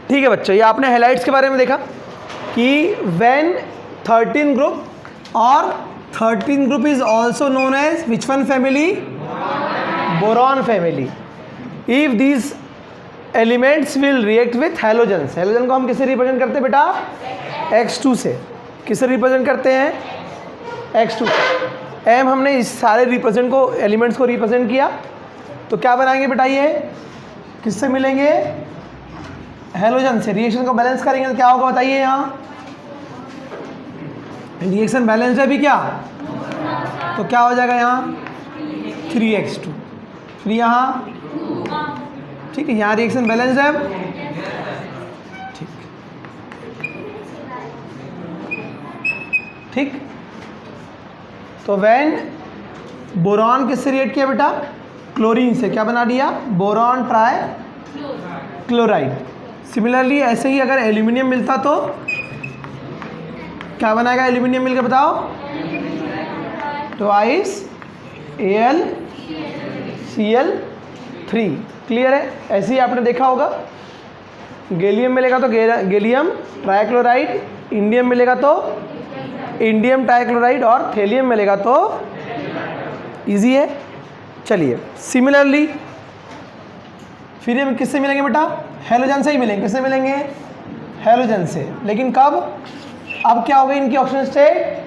ठीक है बच्चों, ये आपने हैलाइड्स के बारे में देखा कि व्हेन 13 ग्रुप और 13 group is also known as which one family? Boron family. If these elements will react with halogens, halogen को हम किससे रिप्रेजेंट करते हैं बेटा? X2 से। किससे रिप्रेजेंट करते हैं? X2 से। एम हमने इस सारे रिप्रेजेंट को, एलिमेंट्स को रिप्रेजेंट किया, तो क्या बनाएंगे बेटा? ये किससे मिलेंगे? हैलोजन से। रिएक्शन को बैलेंस करेंगे तो क्या होगा बताइए? यहाँ रिएक्शन बैलेंस है भी क्या, तो क्या हो जाएगा यहाँ? 3x2। फिर यहाँ ठीक है, यहाँ रिएक्शन बैलेंस है। ठीक ठीक, तो व्हेन बोरॉन किससे रिएक्ट किया बेटा? क्लोरीन से। क्या बना दिया? Boron try chloride. सिमिलरली ऐसे ही अगर एल्यूमिनियम मिलता तो क्या बनाएगा एल्यूमिनियम मिलकर? बताओ। Twice AlCl3। क्लियर है? ऐसे ही आपने देखा होगा, गैलियम मिलेगा तो गैलियम ट्राइक्लोराइड, इंडियम मिलेगा तो इंडियम ट्राइक्लोराइड, और थेलियम मिलेगा तो इजी है। चलिए, सिमिलरली फिर हम किससे मिलेंगे बेटा? हैलोजन से ही मिलेंगे। किससे मिलेंगे? हैलोजन से। लेकिन कब? अब क्या हो गई इनकी ऑक्सीजन स्टेट?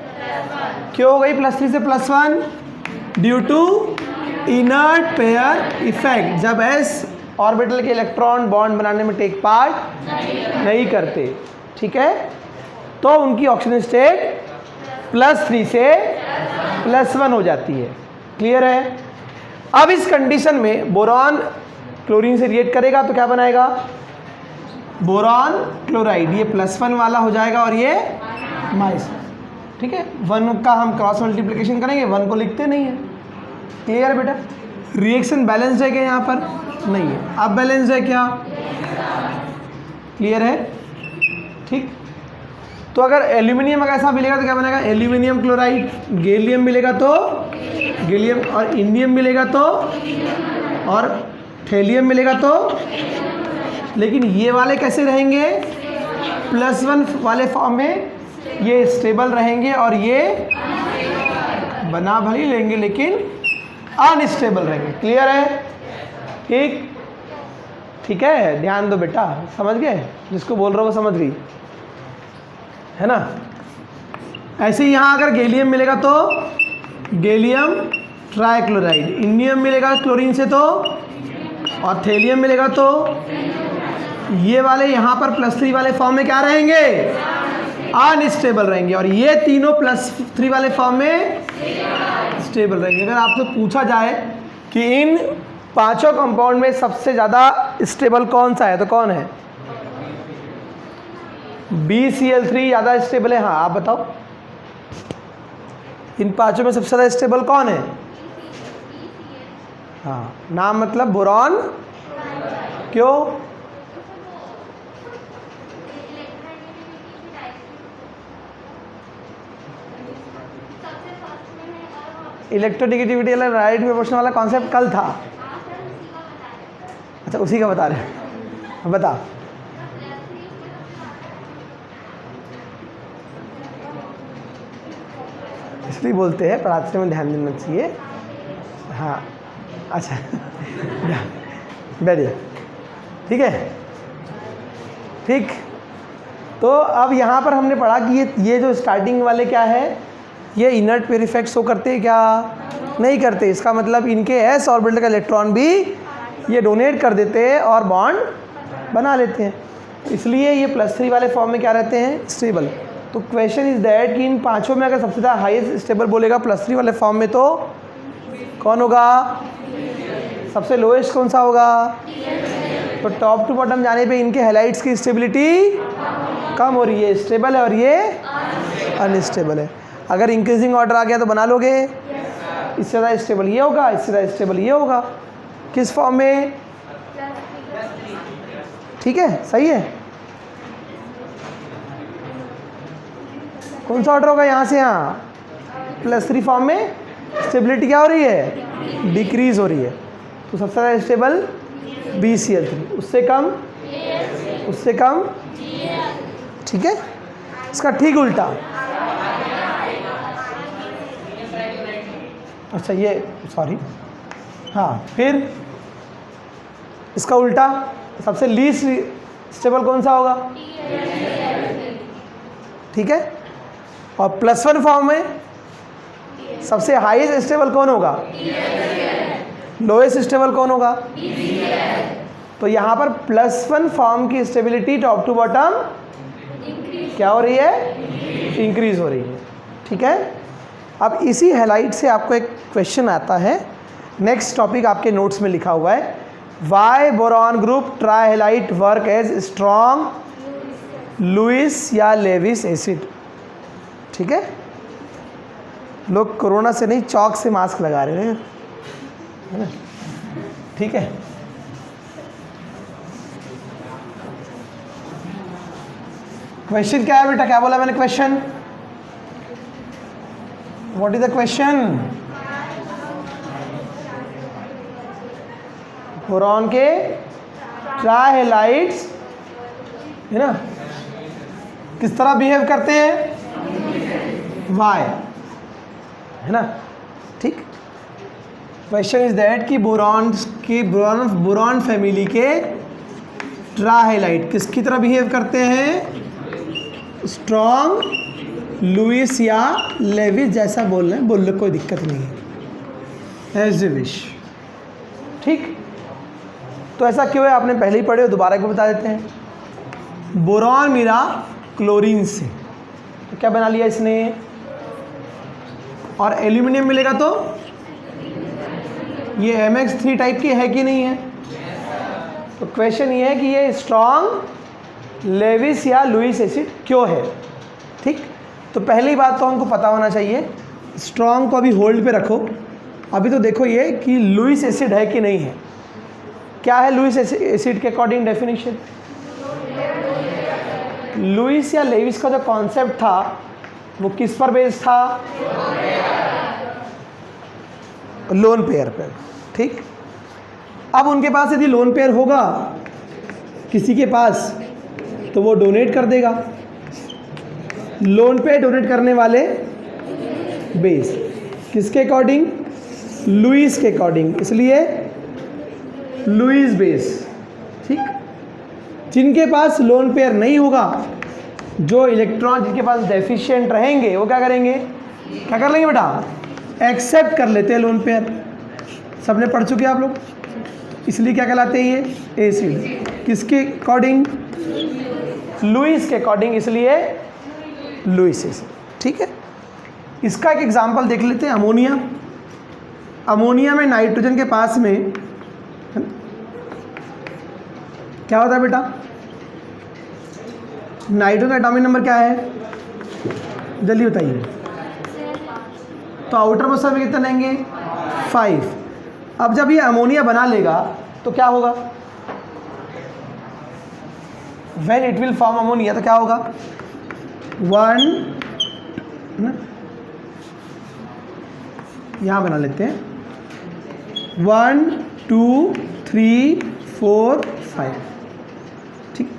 क्यों हो गई +3 से +1? Due to inert pair effect. जब s ऑर्बिटल के इलेक्ट्रॉन बॉन्ड बनाने में टेक पार्ट नहीं करते, ठीक है, तो उनकी ऑक्सीजन स्टेट +3 से +1 हो जाती है। क्लियर है? अब इस कंडीशन में बोरॉन क्लोरीन से रिएक्ट करेगा तो क्या बनाएगा? Boron chloride. ये +1 वाला हो जाएगा और ये -। ठीक है, 1 का हम क्रॉस मल्टीप्लिकेशन करेंगे, 1 को लिखते नहीं है। क्लियर बेटा? रिएक्शन बैलेंस है क्या यहाँ पर? नहीं है। अब बैलेंस है क्या? क्लियर है? ठीक, तो अगर एल्यूमिनियम अगर ऐसा मिलेगा तो क्या बनेगा? Aluminium chloride. गैलियम मिलेगा तो गैलियम, और इंडियम मिलेगा तो, और थेलियम मिलेगा तो। लेकिन ये वाले कैसे रहेंगे? +1 वाले फॉर्म में ये स्टेबल रहेंगे, और ये बना भली लेंगे लेकिन अनस्टेबल रहेंगे। क्लियर है? ठीक, ठीक है, ध्यान दो बेटा, समझ गए? जिसको बोल रहा हो वो समझ गई है ना? ऐसे ही यहाँ अगर गैलियम मिलेगा तो गैलियम ट्राइक्लोराइड, इंडियम मिलेगा क्लोरीन से तो, और थेलियम मिलेगा तो, ये वाले यहाँ पर +3 वाले फॉर्म में क्या रहेंगे? अनस्टेबल रहेंगे, और ये तीनों +3 वाले फॉर्म में स्टेबल रहेंगे। अगर आपसे पूछा जाए कि इन पांचों कंपाउंड में सबसे ज़्यादा स्टेबल कौन सा है, तो कौन है? BCl3 ज़्यादा स्टेबल है। हाँ, आप बताओ, इन पांचों में सबसे ज़्यादा स्टेबल कौन है? हाँ, नाम मतलब बोरॉन। क्यों? इलेक्ट्रोनेगेटिविटी वाला राइट प्रोपोर्शन वाला कॉन्सेप्ट कल था। अच्छा, उसी का बता रहे हैं, बता। इसलिए बोलते हैं पढ़ाते में ध्यान देना चाहिए। हाँ, अच्छा बैठिए, ठीक है। ठीक, तो अब यहाँ पर हमने पढ़ा कि ये जो स्टार्टिंग वाले क्या है, ये इनर्ट पेयर इफेक्ट शो करते हैं क्या? नहीं करते। इसका मतलब इनके s ऑर्बिटल का इलेक्ट्रॉन भी ये डोनेट कर देते हैं और बॉन्ड बना लेते हैं, इसलिए ये +3 वाले फॉर्म में क्या रहते हैं? स्टेबल। तो क्वेश्चन इज दैट कि इन पांचों में अगर सबसे ज़्यादा हाईएस्ट स्टेबल बोलेगा +3 वाले फॉर्म में तो कौन होगा? सबसे लोएस्ट कौन सा होगा? तो टॉप टू बॉटम जाने पे इनके हैलाइड्स की स्टेबिलिटी कम हो रही है, स्टेबल है, और ये अनस्टेबल है। अगर इंक्रीजिंग ऑर्डर आ गया तो बना लोगे, इससे ज़्यादा स्टेबल ये होगा, इससे ज़्यादा स्टेबल ये होगा। किस फॉर्म में? ठीक है, सही है। कौन सा ऑर्डर होगा यहाँ से यहाँ? +3 फॉर्म में स्टेबिलिटी क्या हो रही है? डिक्रीज हो रही है। तो सबसे ज़्यादा स्टेबल BCl3, उससे कम उससे कम, ठीक है। इसका ठीक उल्टा, अच्छा ये सॉरी, हाँ, फिर इसका उल्टा सबसे लीस्ट स्टेबल कौन सा होगा, ठीक है। और +1 फॉर्म में सबसे हाईएस्ट स्टेबल कौन होगा, लोएस्ट स्टेबल कौन होगा। तो यहाँ पर +1 फॉर्म की स्टेबिलिटी टॉप टू बॉटम क्या हो रही है, इंक्रीज हो रही है, ठीक है। अब इसी हैलाइट से आपको एक क्वेश्चन आता है, नेक्स्ट टॉपिक आपके नोट्स में लिखा हुआ है, why boron group trihalide work as strong Lewis या लेविस एसिड, ठीक है। लोग कोरोना से नहीं चौक से मास्क लगा रहे हैं, है ना, ठीक है। क्वेश्चन क्या है बेटा, क्या बोला मैंने question, what is the question. Boron के ट्राइहैलाइड्स, है ना, किस तरह बिहेव करते हैं, वाई, है ना, ठीक। क्वेश्चन इज दैट कि बोरॉन फैमिली के ट्राइहैलाइड किसकी तरह बिहेव करते हैं, स्ट्रॉन्ग लुईस या लेविस जैसा बोल रहे हैं, बोल लो, कोई दिक्कत नहीं है, एज ए विश, ठीक। तो ऐसा क्यों है, आपने पहले ही पढ़े हो, दोबारा को बता देते हैं। बोरॉन मिला क्लोरीन से, तो क्या बना लिया इसने, और एल्यूमिनियम मिलेगा तो ये MX3 टाइप की है कि नहीं है। तो क्वेश्चन ये है कि ये स्ट्रॉन्ग लेविस या लुईस एसिड क्यों है, ठीक। तो पहली बात तो हमको पता होना चाहिए, स्ट्रॉन्ग को अभी होल्ड पे रखो, अभी तो देखो ये कि लुईस एसिड है कि नहीं है। क्या है लुईस एसिड के अकॉर्डिंग डेफिनेशन, लुईस या लेविस का जो कॉन्सेप्ट था वो किस पर बेस्ड था, लोन पेयर पर, ठीक। अब उनके पास यदि लोन पेयर होगा किसी के पास तो वो डोनेट कर देगा, लोन पेयर डोनेट करने वाले बेस किसके अकॉर्डिंग, लुईस के अकॉर्डिंग, इसलिए लुईस बेस, ठीक। जिनके पास लोन पेयर नहीं होगा, जो इलेक्ट्रॉन जिनके पास डेफिशिएंट रहेंगे, वो क्या करेंगे, क्या कर लेंगे बेटा, एक्सेप्ट कर लेते हैं लोन पेयर। सबने पढ़ चुके आप लोग, इसलिए क्या कहलाते हैं ये एसिड, किसके अकॉर्डिंग, लुईस के अकॉर्डिंग, इसलिए लुईस एसिड, ठीक है। इसका एक एग्जांपल देख लेते हैं, अमोनिया। अमोनिया में नाइट्रोजन के पास में क्या होता है बेटा, नाइट्रोजन का एटॉमिक नंबर क्या है, जल्दी बताइए। तो आउटर मोस्ट में कितना लेंगे, 5। अब जब ये अमोनिया बना लेगा तो क्या होगा, when it will form ammonia, तो क्या होगा, 1, यहाँ बना लेते हैं, 1 2 3 4 5, ठीक।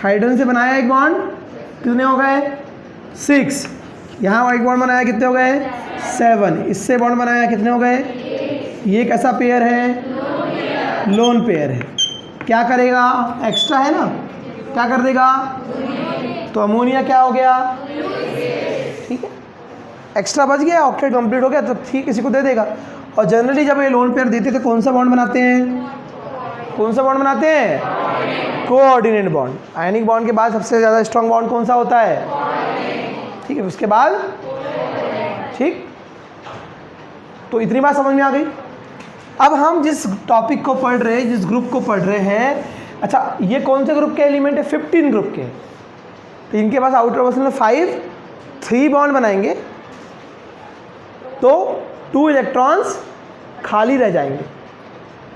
हाइड्रोजन से बनाया एक बॉन्ड, कितने हो गए, 6। यहाँ एक बॉन्ड बनाया, कितने हो गए, 7। इससे बॉन्ड बनाया, कितने हो गए, ये कैसा पेयर है, लोन पेयर है। क्या करेगा, एक्स्ट्रा है ना, क्या कर देगा, तो अमोनिया क्या हो गया, ठीक है, एक्स्ट्रा बच गया, ऑक्टेट कंप्लीट हो गया, तो ठीक किसी को दे देगा। और जनरली जब ये लोन पेयर देते तो कौन सा बॉन्ड बनाते हैं, कौन सा बॉन्ड बनाते हैं, कोऑर्डिनेट बॉन्ड। आयनिक बॉन्ड के बाद सबसे ज़्यादा स्ट्रॉन्ग बॉन्ड कौन सा होता है, ठीक है, उसके बाद, ठीक। तो इतनी बात समझ में आ गई। अब हम जिस टॉपिक को पढ़ रहे हैं, जिस ग्रुप को पढ़ रहे हैं, अच्छा ये कौन से ग्रुप के एलिमेंट है, 15 ग्रुप के। तो इनके पास आउटर मोस्ट में 5 3 बॉन्ड बनाएंगे तो 2 इलेक्ट्रॉन्स खाली रह जाएंगे,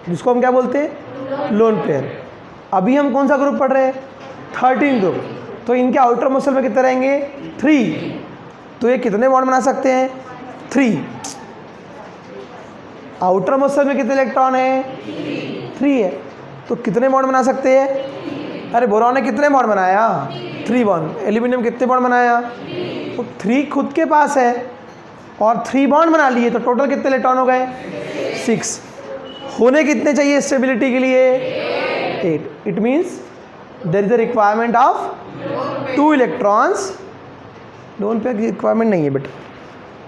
जिसको हम क्या बोलते हैं, लोन पेयर। अभी हम कौन सा ग्रुप पढ़ रहे हैं, 13 ग्रुप। तो इनके आउटर मोस्ट में कितने रहेंगे, 3। तो ये कितने बॉन्ड बना सकते हैं, 3। आउटर मोस्ट में कितने इलेक्ट्रॉन है, 3 है। तो कितने बॉन्ड बना सकते हैं? अरे बोरॉन ने कितने बॉन्ड बनाया? 3 बॉन्ड। एल्यूमिनियम कितने बॉन्ड बनाया? तो 3 खुद के पास है और 3 बॉन्ड बना लिए, तो टोटल कितने इलेक्ट्रॉन हो गए? 6। होने कितने चाहिए स्टेबिलिटी के लिए? 8। It means there is a requirement of 2 electrons. Lone pair की रिक्वायरमेंट नहीं है बेटा।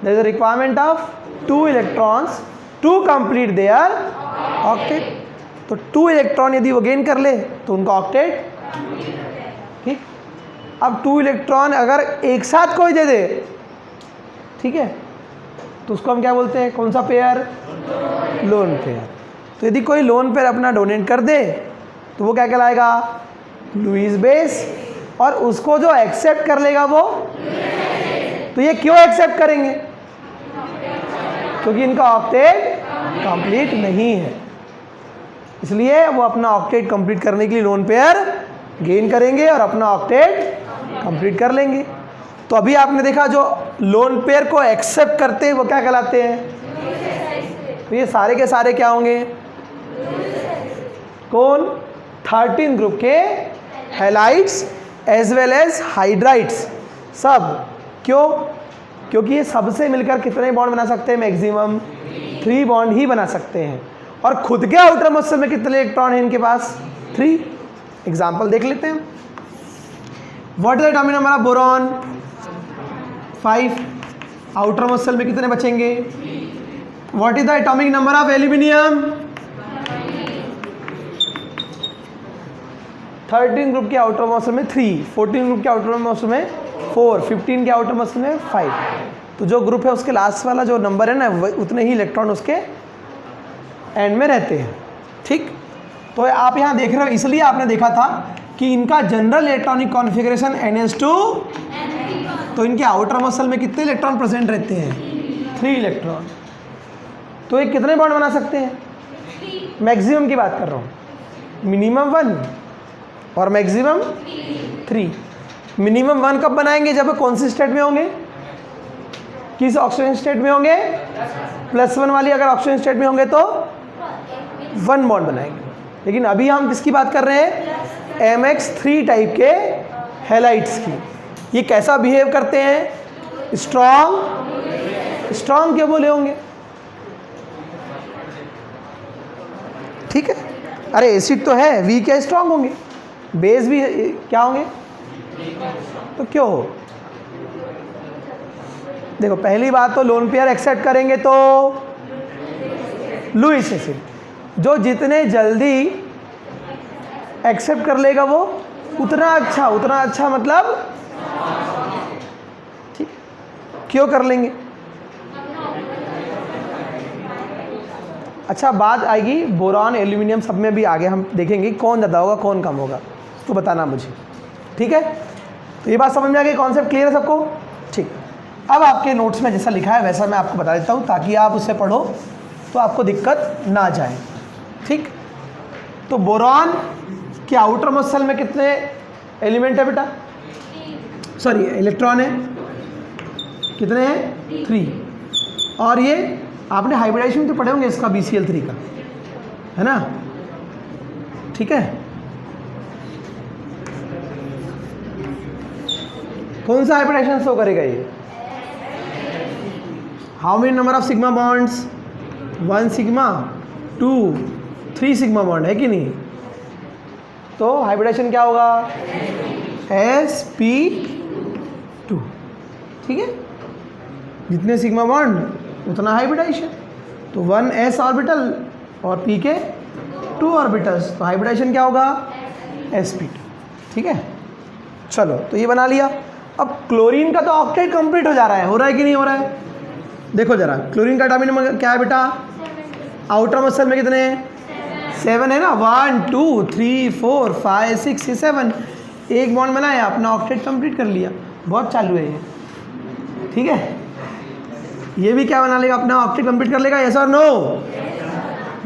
There is a requirement of 2 electrons to complete their octet. तो 2 इलेक्ट्रॉन यदि वो गेन कर ले तो उनका ऑक्टेट, ठीक। अब 2 इलेक्ट्रॉन अगर एक साथ कोई दे दे, ठीक है, तो उसको हम क्या बोलते हैं? कौन सा पेयर? Lone pair. तो यदि कोई लोन पेयर अपना डोनेट कर दे तो वो क्या कहलाएगा? Lewis base. और उसको जो एक्सेप्ट कर लेगा वो, तो ये क्यों एक्सेप्ट करेंगे? क्योंकि इनका ऑक्टेट कंप्लीट नहीं है, इसलिए वो अपना ऑक्टेट कंप्लीट करने के लिए लोन पेयर गेन करेंगे और अपना ऑक्टेट कंप्लीट कर लेंगे। तो अभी आपने देखा जो लोन पेयर को एक्सेप्ट करते हैं वो क्या कहलाते हैं? तो ये सारे के सारे क्या होंगे? कौन? 13 ग्रुप के halides as well as hydrides सब। क्यों? क्योंकि ये सबसे मिलकर कितने बॉन्ड बना सकते हैं? मैक्सिमम 3 बॉन्ड ही बना सकते हैं। और खुद के आउटर मोस्ट में कितने इलेक्ट्रॉन हैं इनके पास? 3। एग्जाम्पल देख लेते हैं। What is the atomic number of boron? 5। Outer most में कितने बचेंगे? What is the atomic number of aluminium? 13 group के आउटर मोस्ट में 3, 14 ग्रुप के आउटर मोस्ट में 4, 15 के आउटर मोस्ट में 5। तो जो ग्रुप है उसके लास्ट वाला जो नंबर है ना, उतने ही इलेक्ट्रॉन उसके एंड में रहते हैं, ठीक। तो आप यहाँ देख रहे हो, इसलिए आपने देखा था कि इनका जनरल इलेक्ट्रॉनिक कॉन्फ़िगरेशन NH2, तो इनके आउटर मसल में कितने इलेक्ट्रॉन प्रेजेंट रहते हैं? 3 इलेक्ट्रॉन। तो ये कितने बॉन्ड बना सकते हैं? मैक्सिमम की बात कर रहा हूँ। मिनिमम 1 और मैक्सिमम 3। मिनिमम 1 कब बनाएंगे? जब कौन सी स्टेट में होंगे? किस ऑक्सीजन स्टेट में होंगे? +1 वाली अगर ऑक्सीजन स्टेट में होंगे तो 1 बॉन्ड बनाएंगे। लेकिन अभी हम किसकी बात कर रहे हैं? MX3 टाइप के हैलाइड्स की। ये कैसा बिहेव करते हैं? स्ट्रॉन्ग। स्ट्रॉन्ग क्यों बोले होंगे? ठीक है, अरे एसिड तो है, वीक है, स्ट्रॉन्ग होंगे। बेस भी क्या होंगे? तो क्यों हो? देखो, पहली बात तो लोन पेयर एक्सेप्ट करेंगे तो लुईस एसिड जो जितने जल्दी एक्सेप्ट कर लेगा वो उतना अच्छा। उतना अच्छा मतलब ठीक, क्यों कर लेंगे? अच्छा, बात आएगी बोरॉन एल्यूमिनियम सब में भी आगे हम देखेंगे कौन ज़्यादा होगा कौन कम होगा, तो बताना मुझे, ठीक है। तो ये बात समझ में आ गई, कॉन्सेप्ट क्लियर है सबको? ठीक। अब आपके नोट्स में जैसा लिखा है वैसा मैं आपको बता देता हूँ ताकि आप उसे पढ़ो तो आपको दिक्कत ना जाए, ठीक। तो बोरॉन के आउटर मोस्ट में कितने एलिमेंट है बेटा? सॉरी, इलेक्ट्रॉन है कितने हैं? 3। और ये आपने हाइब्रिडाइजेशन तो पढ़े होंगे इसका, BCl3 का, है ना, ठीक है। कौन सा हाइब्रिडाइजेशन शो करेगा ये? How many number of sigma bonds? 1 sigma, 2, 3 sigma bond, है कि नहीं? तो हाइब्रिडाइजेशन क्या होगा? sp2, ठीक है। जितने सिग्मा बॉन्ड उतना हाइब्रिडाइजेशन। तो 1s ऑर्बिटल और p के 2 ऑर्बिटल्स, तो हाइब्रिडाइजेशन क्या होगा? sp2, ठीक है। चलो, तो ये बना लिया। अब क्लोरीन का तो ऑक्टेट कंप्लीट हो जा रहा है, हो रहा है कि नहीं हो रहा है? देखो जरा, क्लोरीन का एटॉमिक नंबर क्या है बेटा? आउटर मसल में कितने हैं? 7 है ना। 1 2 3 4 5 6 7, एक बॉन्ड बनाया, अपना ऑक्टेट कंप्लीट कर लिया। बहुत चालू है ये, ठीक है। ये भी क्या बना लेगा? अपना ऑक्टेट कंप्लीट कर लेगा, यस और नो?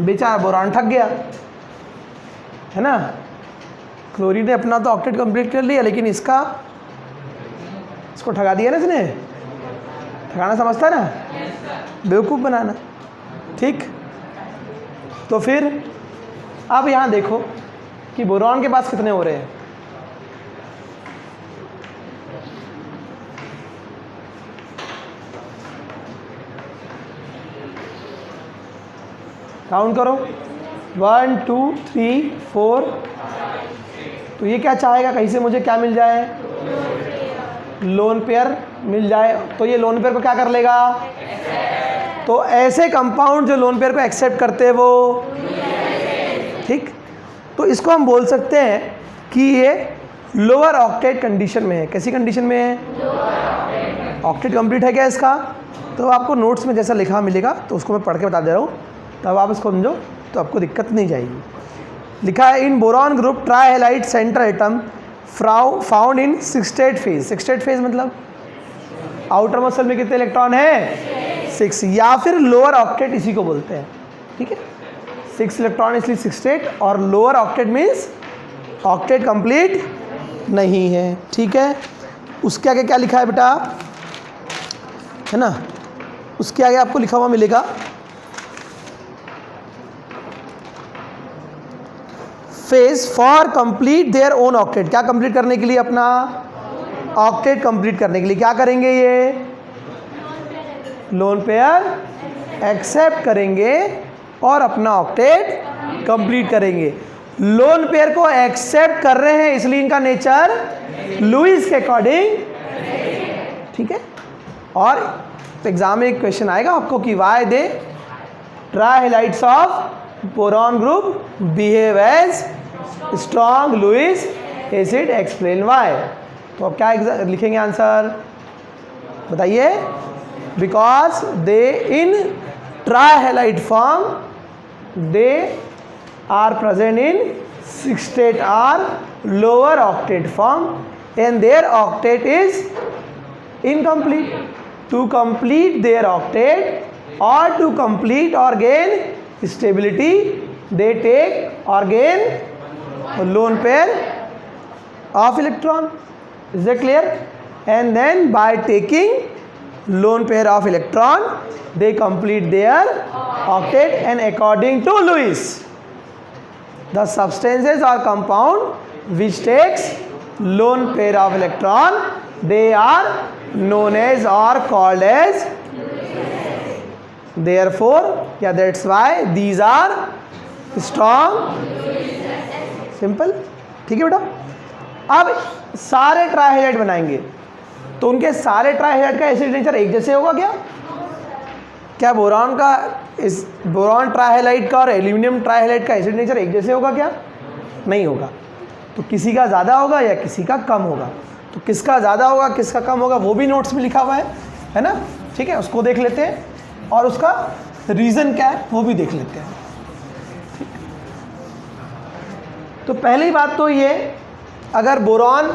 बेचारा बोरॉन ठग गया, है ना। क्लोरीन ने अपना तो ऑक्टेट कंप्लीट कर लिया, लेकिन इसको ठगा दिया ना इसने। ठगाना समझता ना, बेवकूफ़ बनाना, ठीक। तो फिर अब यहाँ देखो, कि बोरॉन के पास कितने हो रहे हैं। काउंट करो, 1 2 3 4। तो ये क्या चाहेगा, कहीं से मुझे क्या मिल जाए, लोन पेयर मिल जाए। तो ये लोन पेयर को क्या कर लेगा, तो ऐसे कंपाउंड जो लोन पेयर को एक्सेप्ट करते हैं वो, ठीक। तो इसको हम बोल सकते हैं कि ये लोअर ऑक्टेट कंडीशन में है। कैसी कंडीशन में है, ऑक्टेट कंप्लीट है क्या इसका। तो आपको नोट्स में जैसा लिखा मिलेगा तो उसको मैं पढ़ के बता दे रहा हूँ, तब आप इसको समझो तो आपको दिक्कत नहीं जाएगी। लिखा है in boron group trihalide centre atom found in 6th phase. 6th phase मतलब आउटर मसल में कितने इलेक्ट्रॉन है, 6, या फिर लोअर ऑक्टेट इसी को बोलते हैं, ठीक है। 6 इलेक्ट्रॉन इसलिए 6th, और lower octet means octet complete नहीं है, ठीक है। उसके आगे क्या लिखा है बेटा, है ना, उसके आगे आपको लिखा हुआ मिलेगा phase for complete their own octet. क्या कंप्लीट करने के लिए, अपना ऑक्टेट कंप्लीट करने के लिए क्या करेंगे, ये लोन पेयर एक्सेप्ट करेंगे और अपना ऑक्टेट कंप्लीट करेंगे। लोन पेयर को एक्सेप्ट कर रहे हैं इसलिए इनका नेचर लुईस के अकॉर्डिंग, ठीक है। और एग्जाम में एक क्वेश्चन आएगा आपको कि why they trihalides of boron group behave as strong Lewis acid, explain why. तो अब क्या लिखेंगे आंसर, बताइए। Because they in trihalide form they are present in 6th or lower octet form and their octet is incomplete. To complete their octet or to complete or gain stability, they take or gain a lone pair of electron. Is that clear? And then by taking lone pair of electron, they complete their octet, and according to Lewis, the substances or compound which takes lone pair of electron, they are known as or called as, therefore, yeah, that's why these are strong. Simple, ठीक है बेटा। अब सारे trihalide बनाएंगे तो उनके सारे trihalide का एसिड नेचर एक जैसे होगा क्या? क्या बोरॉन का, इस बोरॉन ट्राइहैलाइड का और एल्यूमिनियम ट्राइहैलाइड का एसिड नेचर एक जैसे होगा क्या? नहीं होगा। तो किसी का ज़्यादा होगा या किसी का कम होगा। तो किसका ज़्यादा होगा किसका कम होगा वो भी नोट्स में लिखा हुआ है ना, ठीक है। उसको देख लेते हैं और उसका रीज़न क्या है वो भी देख लेते हैं। तो पहली बात तो ये, अगर बोरॉन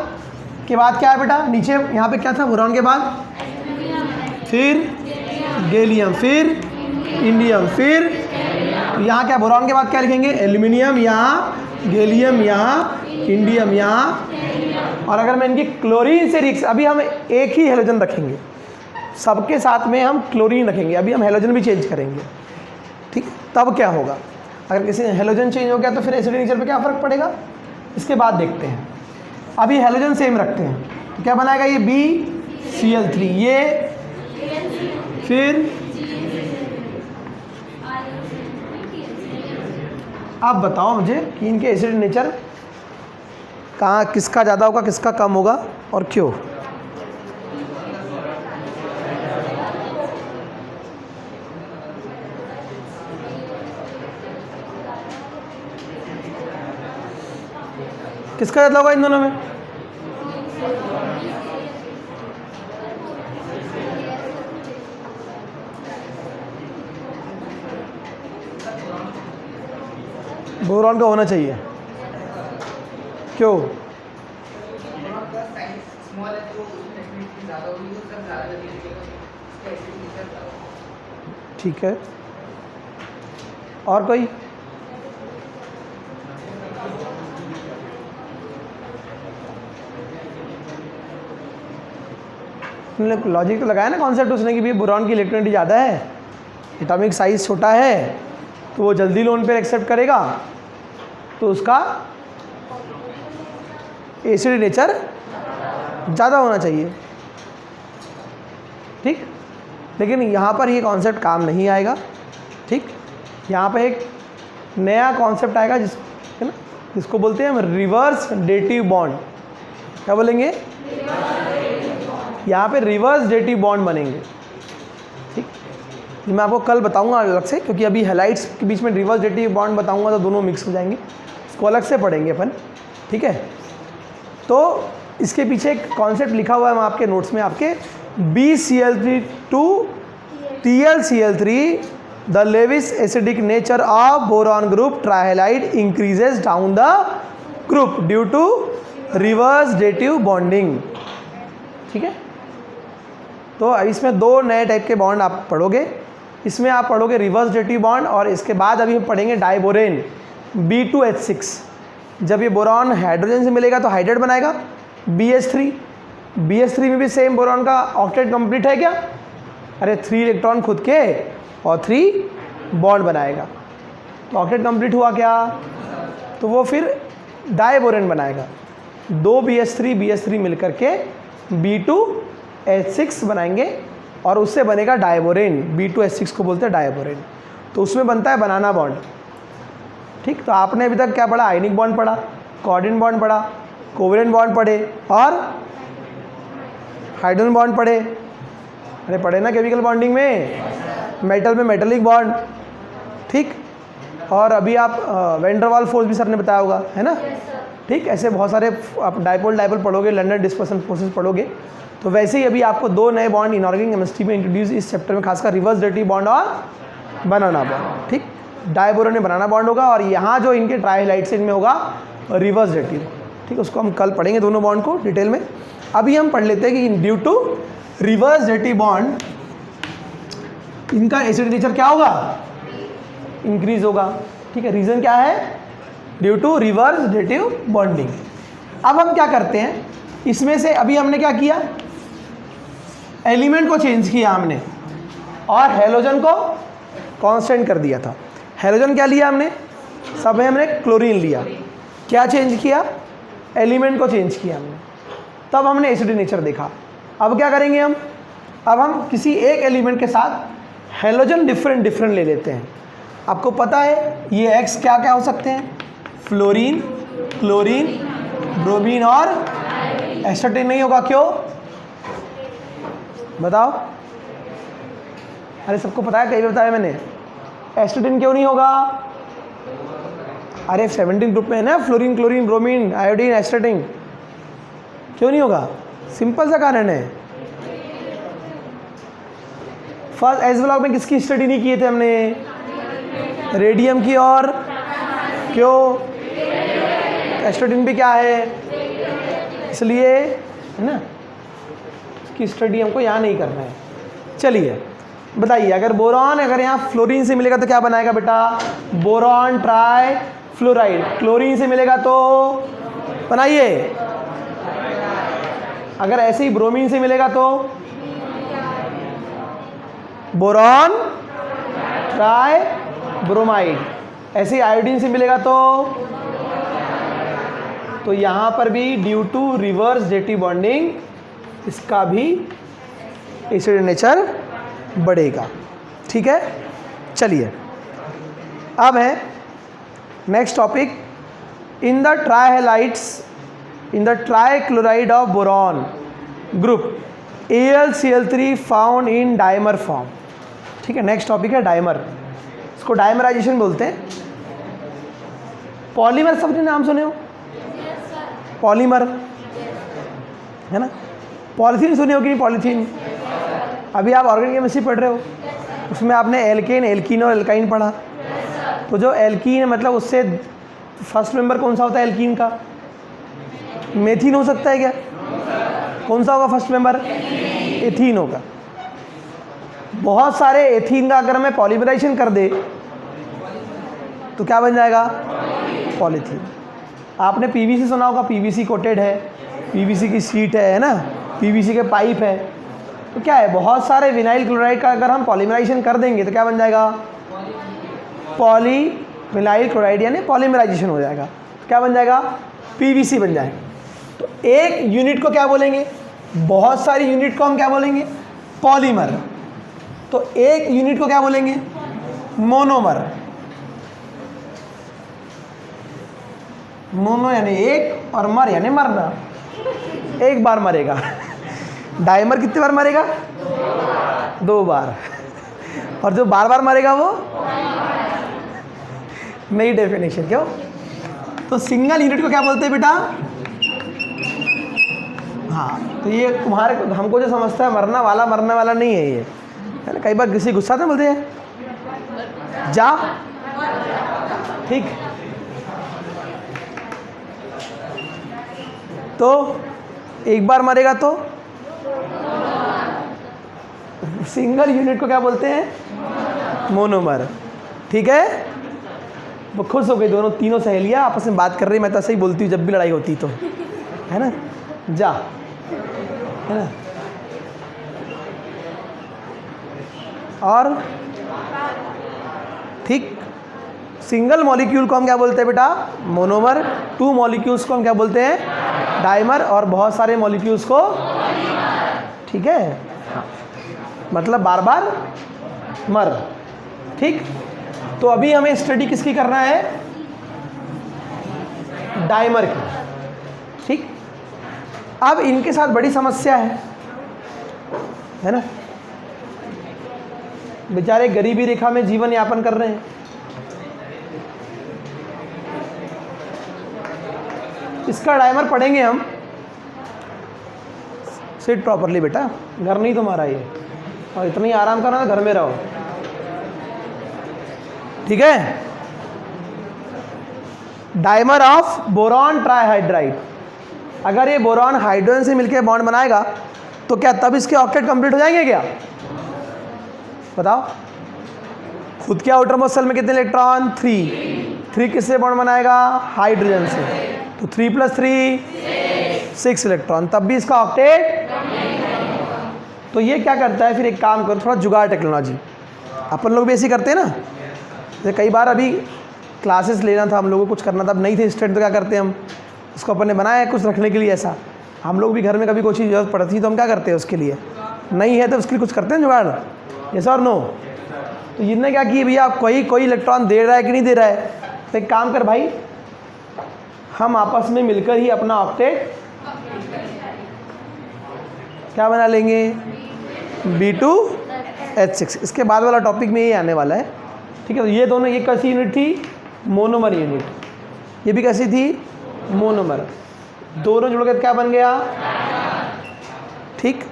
के बाद क्या है बेटा, नीचे यहाँ पे क्या था, बोरॉन के बाद फिर गैलियम, फिर इंडियम, फिर यहाँ क्या, बोरॉन के बाद क्या लिखेंगे, एल्यूमिनियम यहाँ, गैलियम यहाँ, इंडियम यहाँ। और अगर मैं इनकी क्लोरीन से रिक्स, अभी हम एक ही हेलोजन रखेंगे, सबके साथ में हम क्लोरीन रखेंगे, अभी हम हेलोजन भी चेंज करेंगे, ठीक। तब क्या होगा, अगर किसी हेलोजन चेंज हो गया तो फिर एसिड नेचर पे क्या फ़र्क पड़ेगा, इसके बाद देखते हैं। अभी हेलोजन सेम रखते हैं तो क्या बनाएगा, ये BCl3, ये फिर आप बताओ मुझे कि इनके एसिड नेचर कहाँ, किसका ज़्यादा होगा किसका कम होगा और क्यों। किसका ज़्यादा होगा इन दोनों में? बोरॉन का होना चाहिए, क्यों? ठीक है, और कोई? लॉजिक तो लगाया ना कॉन्सेप्ट उसने कि भी बोरॉन की इलेक्ट्रॉनिटी ज़्यादा है, एटॉमिक साइज छोटा है, तो वो जल्दी लोन पेयर एक्सेप्ट करेगा, तो उसका एसिडिक नेचर ज़्यादा होना चाहिए, ठीक। लेकिन यहाँ पर ये कॉन्सेप्ट काम नहीं आएगा, ठीक। यहाँ पे एक नया कॉन्सेप्ट आएगा है ना, जिसको बोलते हैं हम रिवर्स डेटिव बॉन्ड। क्या बोलेंगे? यहाँ पे रिवर्स डेटिव बॉन्ड बनेंगे, ठीक। ये मैं आपको कल बताऊंगा अलग से, क्योंकि अभी हैलाइड्स के बीच में रिवर्स डेटिव बॉन्ड बताऊंगा तो दोनों मिक्स हो जाएंगे, इसको अलग से पढ़ेंगे अपन, ठीक है। तो इसके पीछे एक कॉन्सेप्ट लिखा हुआ है मैं आपके नोट्स में, आपके BCl3 to TlCl3 the Lewis acidic nature of boron group trihalide increases down the group due to reverse dative bonding, ठीक है। तो इसमें दो नए टाइप के बॉन्ड आप पढ़ोगे, इसमें आप पढ़ोगे रिवर्स डेटिव बॉन्ड, और इसके बाद अभी हम पढ़ेंगे डाइबोरेन B2H6। जब ये बोरॉन हाइड्रोजन से मिलेगा तो हाइड्रेट बनाएगा BH3 में भी सेम बोरॉन का ऑक्टेट कंप्लीट है क्या? अरे 3 इलेक्ट्रॉन खुद के और 3 बॉन्ड बनाएगा, तो ऑक्टेट कंप्लीट हुआ क्या? तो वो फिर डाइबोरेन बनाएगा, 2 BH3 मिलकर के B2H6 बनाएंगे और उससे बनेगा डाइबोरेन। B2H6 को बोलते हैं डाइबोरेन। तो उसमें बनता है बनाना बॉन्ड, ठीक। तो आपने अभी तक क्या पढ़ा? आयनिक बॉन्ड पढ़ा, कोऑर्डिनेट बॉन्ड पढ़ा, कोवेलेंट बॉन्ड पढ़े और हाइड्रोजन बॉन्ड पढ़े। अरे पढ़े ना केमिकल बॉन्डिंग में, मेटल में मेटलिक बॉन्ड, ठीक। और अभी आप वैन डर वाल फोर्स भी सर ने बताया होगा, है ना, ठीक। ऐसे बहुत सारे आप डाइपोल पढ़ोगे, लंडन डिस्पर्सन फोर्सेस पढ़ोगे। तो वैसे ही अभी आपको 2 नए बॉन्ड इनऑर्गेनिक केमिस्ट्री में इंट्रोड्यूस इस चैप्टर में, खासकर रिवर्स डेटिव बॉन्ड और बनाना बॉन्ड, ठीक। डाइबोरेन में बनाना बॉन्ड होगा और यहाँ जो इनके ट्राइहाइड्राइड इनमें होगा रिवर्स डेटिव, ठीक। उसको हम कल पढ़ेंगे दोनों बॉन्ड को डिटेल में। अभी हम पढ़ लेते हैं कि due to reverse dative bond इनका एसिडिक नेचर क्या होगा? इंक्रीज होगा, ठीक है। रीज़न क्या है? Due to reverse dative bonding. अब हम क्या करते हैं, इसमें से अभी हमने क्या किया, एलिमेंट को चेंज किया हमने और हैलोजन को कांस्टेंट कर दिया था। हैलोजन क्या लिया हमने? सब में हमने क्लोरीन लिया। क्या चेंज किया? एलिमेंट को चेंज किया हमने, तब हमने एसिडिक नेचर देखा। अब क्या करेंगे हम? अब हम किसी एक एलिमेंट के साथ हैलोजन डिफरेंट ले लेते हैं। आपको पता है ये एक्स क्या क्या हो सकते हैं? फ्लोरीन, क्लोरीन, ब्रोमीन और एस्टर्टीन नहीं होगा। क्यों बताओ? अरे सबको पता है, कई बार बताया मैंने। एस्टर्टीन क्यों नहीं होगा? अरे 17 ग्रुप में है ना, फ्लोरीन, क्लोरीन, ब्रोमीन, आयोडीन, एस्टर्टीन। क्यों नहीं होगा? सिंपल सा कारण है। फर्स्ट एस ब्लॉक में किसकी स्टडी नहीं किए थे हमने? रेडियम की। और क्यों? एस्टर्टीन भी क्या है, इसलिए, है ना, इसकी स्टडी हमको यहाँ नहीं करना है। चलिए बताइए, अगर बोरॉन अगर यहाँ फ्लोरीन से मिलेगा तो क्या बनाएगा बेटा? Boron try fluoride. क्लोरीन से मिलेगा तो बनाइए। अगर ऐसे ही ब्रोमीन से मिलेगा तो बोरॉन ट्राई ब्रोमाइड। ऐसे ही आयोडीन से मिलेगा तो यहाँ पर भी due to reverse dative bonding इसका भी एसिडिक नेचर बढ़ेगा, ठीक है। चलिए अब है next topic, in the trihalides in the trichloride of boron group AlCl3 found in dimer form, ठीक है। नेक्स्ट टॉपिक है डाइमर, इसको डाइमराइजेशन बोलते हैं। पॉलीमर सबने नाम सुने हो? पॉलीमर, है ना। पॉलीथीन सुने हो कि नहीं? पॉलीथीन अभी आप ऑर्गेनिक केमिस्ट्री पढ़ रहे हो, उसमें आपने एल्केन, एल्कीन और एल्काइन पढ़ा। तो जो एल्कीन है मतलब उससे फर्स्ट मेंबर कौन सा होता है एल्कीन का? मेथीन हो सकता है क्या? कौन सा होगा फर्स्ट मेंबर? एथीन होगा। बहुत सारे एथीन का अगर हमें पॉलीमराइजेशन कर दे तो क्या बन जाएगा? पॉलीथीन। आपने पीवीसी सुना होगा, पीवीसी कोटेड है, पीवीसी की शीट है ना, पीवीसी के पाइप है। तो क्या है, बहुत सारे विनाइल क्लोराइड का अगर हम पॉलीमराइजेशन कर देंगे तो क्या बन जाएगा? पॉलीविनाइल क्लोराइड, यानी पॉलीमराइजेशन हो जाएगा। तो क्या बन जाएगा? पीवीसी बन जाएगा। तो एक यूनिट को क्या बोलेंगे, बहुत सारी यूनिट को हम क्या बोलेंगे, पॉलीमर। तो एक यूनिट को क्या बोलेंगे, मोनोमर। मोनो यानी एक और मर यानी मरना, एक बार मरेगा। डाइमर कितनी बार मरेगा, 2 बार। और जो बार बार मरेगा वो नई डेफिनेशन। क्यों, तो सिंगल यूनिट को क्या बोलते हैं बेटा, हाँ, तो ये तुम्हारे हमको जो समझता है मरना वाला मरने वाला नहीं है ये, है ना। कई बार किसी गुस्सा से बोलते हैं जा, ठीक। तो एक बार मरेगा तो सिंगल यूनिट को क्या बोलते हैं, मोनोमर, ठीक है। वो खुश हो गई, दोनों तीनों सहेलियां आपस में बात कर रही। मैं तो ऐसे ही बोलती हूँ जब भी लड़ाई होती तो, है ना, जा, है ना। और ठीक, सिंगल मॉलिक्यूल को हम क्या बोलते हैं बेटा, मोनोमर। 2 मॉलिक्यूल्स को हम क्या बोलते हैं, डाइमर। और बहुत सारे मॉलिक्यूल्स को, ठीक है, हाँ, मतलब बार बार मर, ठीक। तो अभी हमें स्टडी किसकी करना है, डाइमर की, ठीक। अब इनके साथ बड़ी समस्या है ना। बेचारे गरीबी रेखा में जीवन यापन कर रहे हैं। इसका डाइमर पढ़ेंगे हम। सिट प्रॉपरली बेटा, घर नहीं तुम्हारा ये, और इतना ही आराम करना तो घर में रहो, ठीक है। Dimer of boron trihydride. अगर ये बोरॉन हाइड्रोजन से मिलकर बॉन्ड बनाएगा तो क्या तब इसके ऑक्टेट कंप्लीट हो जाएंगे क्या, बताओ। खुद के आउटर मोस्ट शेल में कितने इलेक्ट्रॉन, 3 किससे बॉन्ड बनाएगा, हाइड्रोजन से। तो 3 + 3 6 इलेक्ट्रॉन, तब भी इसका ऑक्टेट। तो ये क्या करता है, फिर एक काम करो, थोड़ा जुगाड़ टेक्नोलॉजी, अपन लोग भी ऐसे करते हैं ना। जैसे कई बार अभी क्लासेस लेना था हम लोगों को, कुछ करना था, अब नहीं थे स्टूडेंट, तो क्या करते हैं हम, उसको अपन ने बनाया है कुछ रखने के लिए। ऐसा हम लोग भी घर में कभी कोई चीज़ जरूरत पड़ती है तो हम क्या करते हैं उसके लिए, नहीं है तो उसके लिए कुछ करते हैं जुगाड़, यस और नो। तो इनने क्या किया भैया, कोई इलेक्ट्रॉन दे रहा है कि नहीं दे रहा है, तो एक काम कर भाई, हम आपस में मिलकर ही अपना ऑक्टेट क्या बना लेंगे, B2H6। इसके बाद वाला टॉपिक में ये आने वाला है, ठीक है। तो ये दोनों, ये कैसी यूनिट थी, मोनोमर यूनिट, ये भी कैसी थी, मोनोमर। दोनों जुड़कर क्या बन गया, ठीक,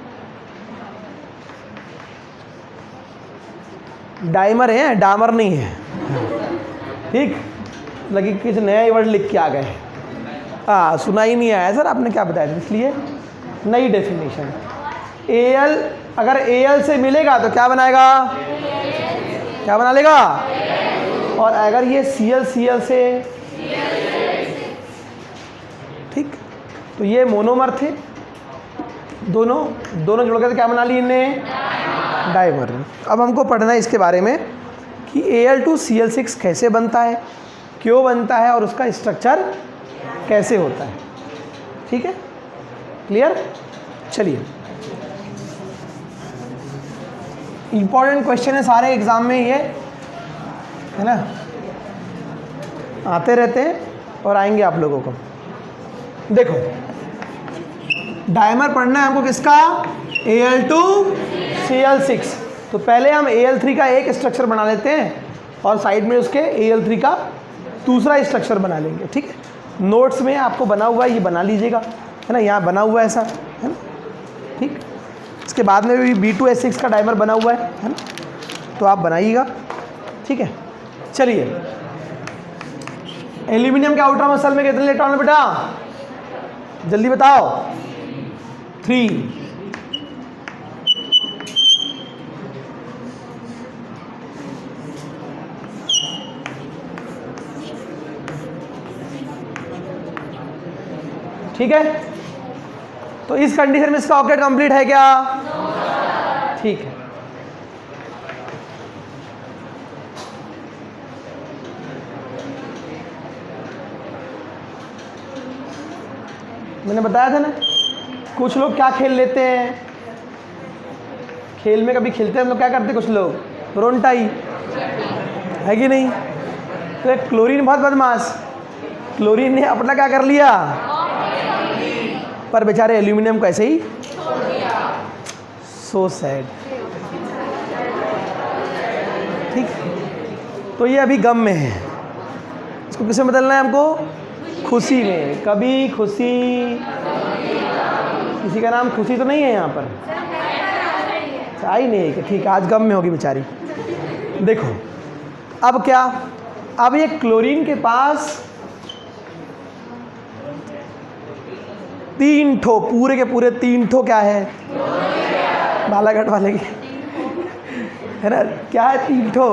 डाइमर है, डामर नहीं है, ठीक। लगी किसी नया वर्ड लिख के आ गए, हाँ, सुना ही नहीं आया सर आपने क्या बताया, इसलिए नई डेफिनेशन। Al अगर Al से मिलेगा तो क्या बनाएगा, क्या बना लेगा, और अगर ये Cl से, ठीक, तो ये मोनोमर थे, दोनों जुड़कर क्या बना ली इनने, डाइमर। अब हमको पढ़ना है इसके बारे में कि Al2Cl6 कैसे बनता है, क्यों बनता है, और उसका स्ट्रक्चर कैसे होता है, ठीक है, क्लियर। चलिए, इंपॉर्टेंट क्वेश्चन है सारे एग्जाम में, ये है ना, आते रहते हैं और आएंगे आप लोगों को। देखो, डाइमर पढ़ना है हमको किसका, Al2Cl6। तो पहले हम Al3 का एक स्ट्रक्चर बना लेते हैं और साइड में उसके Al3 का दूसरा स्ट्रक्चर बना लेंगे, ठीक है। नोट्स में आपको बना हुआ है, ये बना लीजिएगा, है ना, यहाँ बना हुआ है ऐसा, है ना, ठीक। इसके बाद में भी B2H6 का डाइमर बना हुआ है ना, तो आप बनाइएगा, ठीक है। चलिए, एल्यूमिनियम के आउटर मोस्ट शेल में कितने इलेक्ट्रॉन है बेटा, जल्दी बताओ, 3। ठीक है। तो इस कंडीशन में इसका ऑक्टेट कंप्लीट है क्या, ठीक है। मैंने बताया था ना, कुछ लोग क्या खेल लेते हैं, खेल में कभी खेलते हैं हम लोग, क्या करते हैं कुछ लोग, रोंटाई, है कि नहीं? तो एक क्लोरीन बहुत बदमाश, क्लोरीन ने अपना क्या कर लिया, पर बेचारे एल्यूमिनियम को ऐसे ही, सो सैड। ठीक, तो ये अभी गम में है, इसको किसमें बदलना है हमको, खुशी में। कभी खुशी, किसी का नाम खुशी तो नहीं है यहाँ पर, आई नहीं है कि ठीक है, आज गम में होगी बेचारी। देखो अब क्या, अब ये क्लोरीन के पास 3 ठो, पूरे के पूरे 3 ठो क्या है, बालाघाट वाले की है ना, क्या है 3 ठो।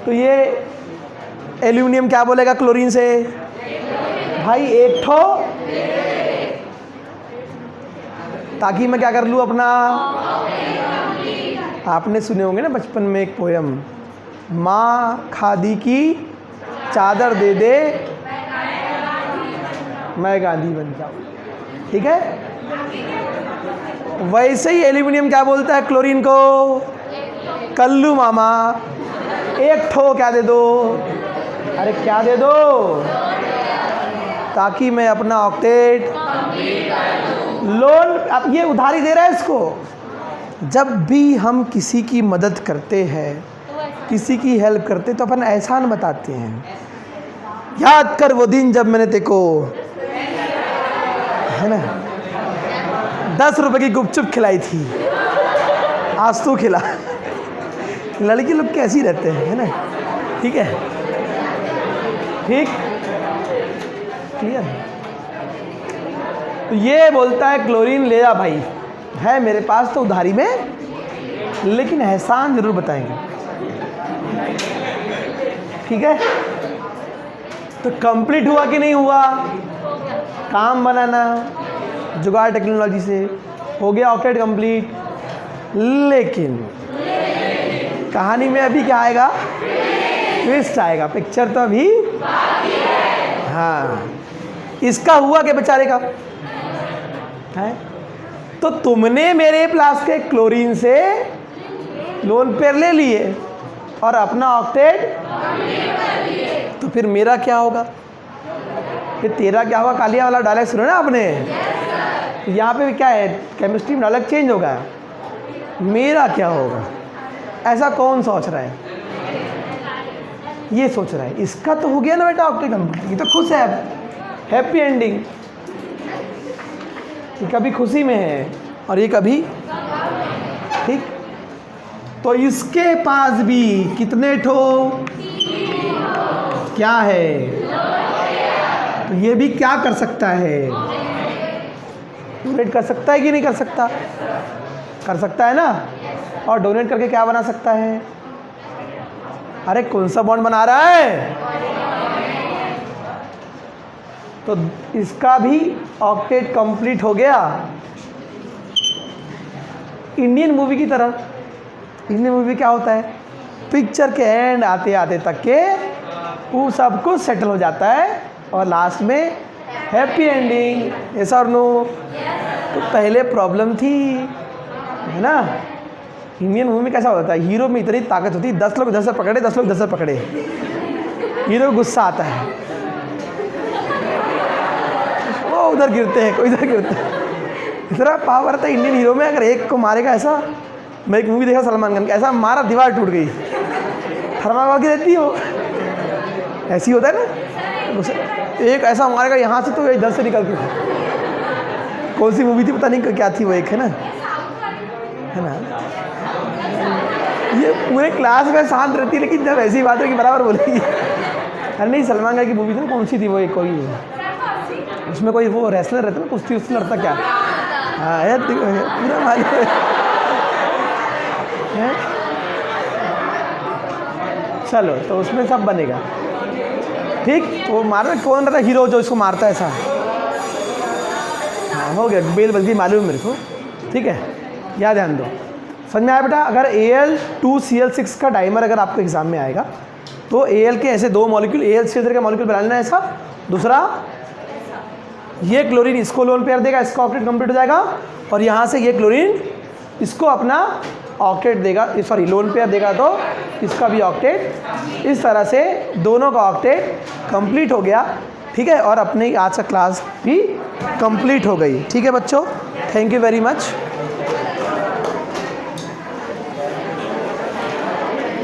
तो ये एल्यूमिनियम क्या बोलेगा क्लोरीन से, भाई 1 ठो, ताकि मैं क्या कर लूँ अपना। आपने सुने होंगे ना बचपन में एक पोयम, माँ खादी की चादर दे दे मैं गांधी बन जाऊँ, ठीक है। वैसे ही एल्यूमिनियम क्या बोलता है क्लोरीन को, कल्लू मामा 1 ठो क्या दे दो, अरे क्या दे दो, ताकि मैं अपना ऑक्टेट लोन। अब ये उधारी दे रहा है इसको। जब भी हम किसी की मदद करते हैं, किसी की हेल्प करते, तो अपन एहसान बताते हैं, याद कर वो दिन जब मैंने तेको, है ना, 10 रुपए की गुपचुप खिलाई थी, आज तू खिला। लड़की लोग कैसी रहते हैं, है ना, ठीक है, ठीक, क्लियर। तो ये बोलता है क्लोरीन ले जा भाई, है मेरे पास तो उधारी में, लेकिन एहसान जरूर बताएंगे, ठीक है। तो कंप्लीट हुआ कि नहीं हुआ काम बनाना, जुगाड़ टेक्नोलॉजी से हो गया ऑक्टेट कंप्लीट। लेकिन कहानी में अभी क्या आएगा, ट्विस्ट आएगा, पिक्चर तो अभी हाँ। इसका हुआ क्या बेचारे का है, तो तुमने मेरे प्लास के क्लोरीन से लोन पर ले लिए और अपना ऑक्टेट, तो फिर मेरा क्या होगा, फिर तेरा क्या होगा। कालिया वाला डायलॉग सुना ना आपने, यहाँ पे क्या है, केमिस्ट्री में डायलॉग चेंज होगा, मेरा क्या होगा। ऐसा कौन सोच रहा है, ये सोच रहा है, इसका तो हो गया ना बेटा ऑक्टेट कंप्लीट, ये तो खुश है, अब हैप्पी एंडिंग। ये कभी खुशी में है और ये कभी, ठीक। तो इसके पास भी कितने ठो क्या है, तो ये भी क्या कर सकता है, डोनेट कर सकता है कि नहीं कर सकता, कर सकता है ना। और डोनेट करके क्या बना सकता है, अरे कौन सा बॉन्ड बना रहा है, तो इसका भी ऑक्टेट कंप्लीट हो गया। इंडियन मूवी की तरह, इंडियन मूवी क्या होता है, पिक्चर के एंड आते आते तक के वो सब कुछ सेटल हो जाता है और लास्ट में हैप्पी एंडिंग, ऐसा और नो। तो पहले प्रॉब्लम थी, है ना। इंडियन मूवी में कैसा होता है, हीरो में इतनी ताकत होती है, 10 लोग 10 से पकड़े, 10 लोग 10 से पकड़े, हीरो को गुस्सा आता है, वो उधर गिरते हैं, कोई इधर गिरता है। इतना पावर था इंडियन हीरो में, अगर एक को मारेगा ऐसा, मैं एक मूवी देखा सलमान खान का, ऐसा मारा दीवार टूट गई, थर्माकोल की रहती हो, ऐसी होता है ना, एक ऐसा मारेगा यहाँ से तो इधर से निकल के। कौन सी मूवी थी पता नहीं क्या थी वो, एक है ना। ये पूरे क्लास में शांत रहती है, लेकिन जब ऐसी बात है कि बराबर बोलेगी। अरे नहीं, सलमान खान की मूवी थी ना, कौन सी थी वो, एक कोई, उसमें कोई वो रेसलर रहता ना, कुश्ती उससे लड़ता क्या, हाँ यार पूरा मालूम है। चलो, तो उसमें सब बनेगा, ठीक। वो मारना कौन रहता, हीरो जो इसको मारता है ऐसा, हाँ हो गया, बेल बल्दी मालूम है मेरे को, ठीक है। याद ध्यान दो, समझ में आया बेटा। अगर Al2Cl6 का डाइमर अगर आपको एग्जाम में आएगा, तो Al के ऐसे 2 मॉलिक्यूल, Al3 का मॉलिक्यूल बनाना है ऐसा, दूसरा ये क्लोरीन इसको लोन पेयर देगा, इसका ऑक्टेट कंप्लीट हो जाएगा, और यहाँ से ये क्लोरीन इसको अपना ऑक्टेट देगा, सॉरी लोन पेयर देगा, तो इसका भी ऑक्टेट। इस तरह से दोनों का ऑक्टेट कंप्लीट हो गया, ठीक है, और अपने आज का क्लास भी कंप्लीट हो गई। ठीक है बच्चों, थैंक यू वेरी मच।